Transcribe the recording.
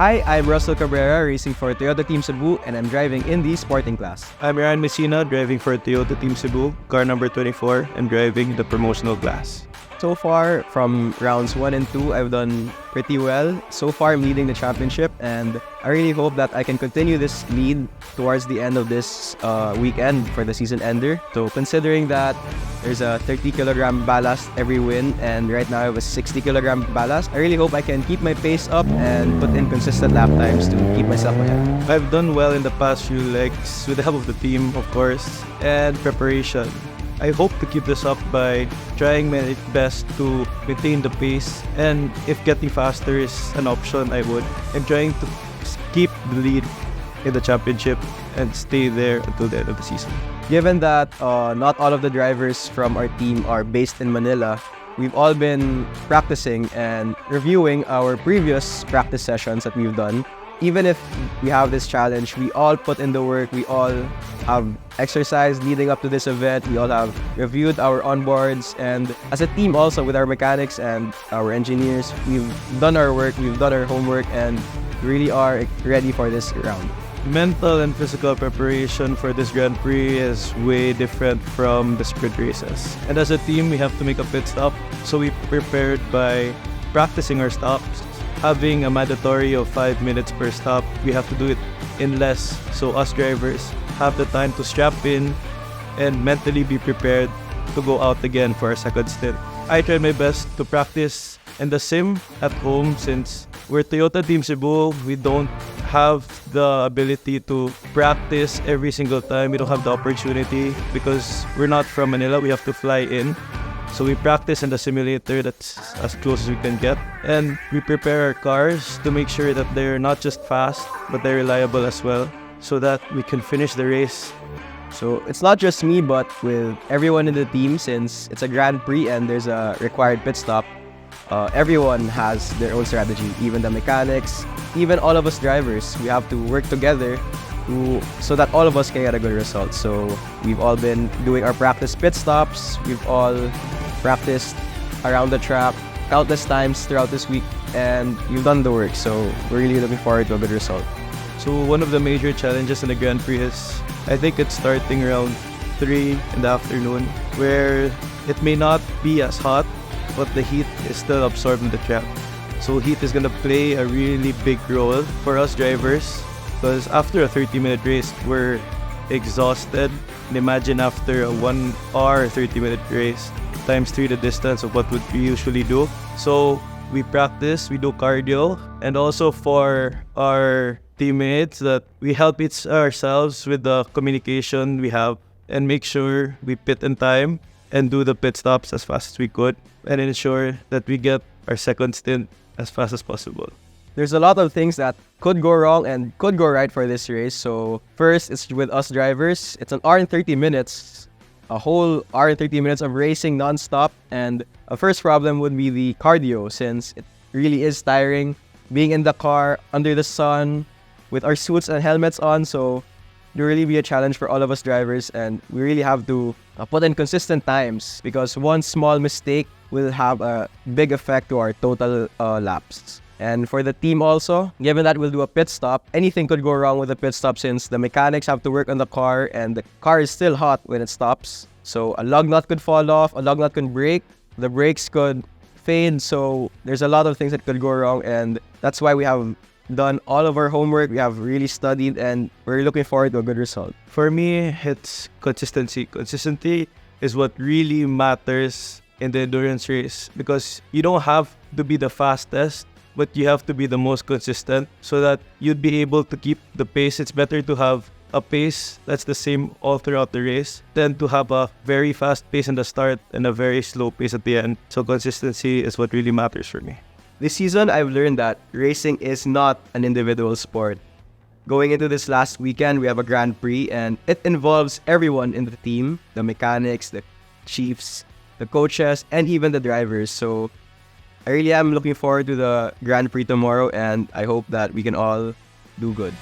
Hi, I'm Russel Cabrera, racing for Toyota Team Cebu, and I'm driving in the sporting class. I'm Jarond Mesina, driving for Toyota Team Cebu, car number 24, and driving the promotional class. So far, from rounds 1 and 2, I've done pretty well. So far, I'm leading the championship, and I really hope that I can continue this lead towards the end of this weekend for the season ender. So considering that there's a 30 kilogram ballast every win, and right now I have a 60 kilogram ballast, I really hope I can keep my pace up and put in consistent lap times to keep myself ahead. I've done well in the past few legs with the help of the team, of course, and preparation. I hope to keep this up by trying my best to maintain the pace, and if getting faster is an option, I would. I'm trying to keep the lead in the championship and stay there until the end of the season. Given that not all of the drivers from our team are based in Manila, we've all been practicing and reviewing our previous practice sessions that we've done. Even if we have this challenge, we all put in the work, we all have exercised leading up to this event, we all have reviewed our onboards, and as a team also with our mechanics and our engineers, we've done our work, we've done our homework, and really are ready for this round. Mental and physical preparation for this Grand Prix is way different from the sprint races. And as a team, we have to make a pit stop, so we prepared by practicing our stops. Having a mandatory of 5 minutes per stop, we have to do it in less, so us drivers have the time to strap in and mentally be prepared to go out again for a second stint. I tried my best to practice in the sim at home since we're Toyota Team Cebu. We don't have the ability to practice every single time. We don't have the opportunity because we're not from Manila. We have to fly in. So we practice in the simulator, that's as close as we can get. And we prepare our cars to make sure that they're not just fast, but they're reliable as well, so that we can finish the race. So it's not just me, but with everyone in the team, since it's a Grand Prix and there's a required pit stop, everyone has their own strategy, even the mechanics, even all of us drivers. We have to work together so that all of us can get a good result. So we've all been doing our practice pit stops. We've all practiced around the track countless times throughout this week, and you've done the work. So we're really looking forward to a good result. So one of the major challenges in the Grand Prix is, I think it's starting around 3 in the afternoon, where it may not be as hot, but the heat is still absorbed in the track. So heat is going to play a really big role for us drivers, because after a 30-minute race, we're exhausted. And imagine after a 1 hour, 30-minute race, times 3 the distance of what would we usually do. So we practice, we do cardio, and also for our teammates that we help ourselves with the communication we have and make sure we pit in time and do the pit stops as fast as we could and ensure that we get our second stint as fast as possible. There's a lot of things that could go wrong and could go right for this race. So first, it's with us drivers. It's an hour and 30 minutes, a whole hour and 30 minutes of racing non-stop. And a first problem would be the cardio, since it really is tiring being in the car under the sun with our suits and helmets on. So it will really be a challenge for all of us drivers, and we really have to put in consistent times, because one small mistake will have a big effect to our total laps. And for the team also, given that we'll do a pit stop, anything could go wrong with the pit stop, since the mechanics have to work on the car and the car is still hot when it stops. So a lug nut could fall off, a lug nut could break, the brakes could fade. So there's a lot of things that could go wrong, and that's why we have done all of our homework. We have really studied, and we're looking forward to a good result. For me, it's consistency. Consistency is what really matters in the endurance race, because you don't have to be the fastest, but you have to be the most consistent so that you'd be able to keep the pace. It's better to have a pace that's the same all throughout the race than to have a very fast pace in the start and a very slow pace at the end. So consistency is what really matters for me. This season, I've learned that racing is not an individual sport. Going into this last weekend, we have a Grand Prix, and it involves everyone in the team, the mechanics, the chiefs, the coaches, and even the drivers. So I really am looking forward to the Grand Prix tomorrow, and I hope that we can all do good.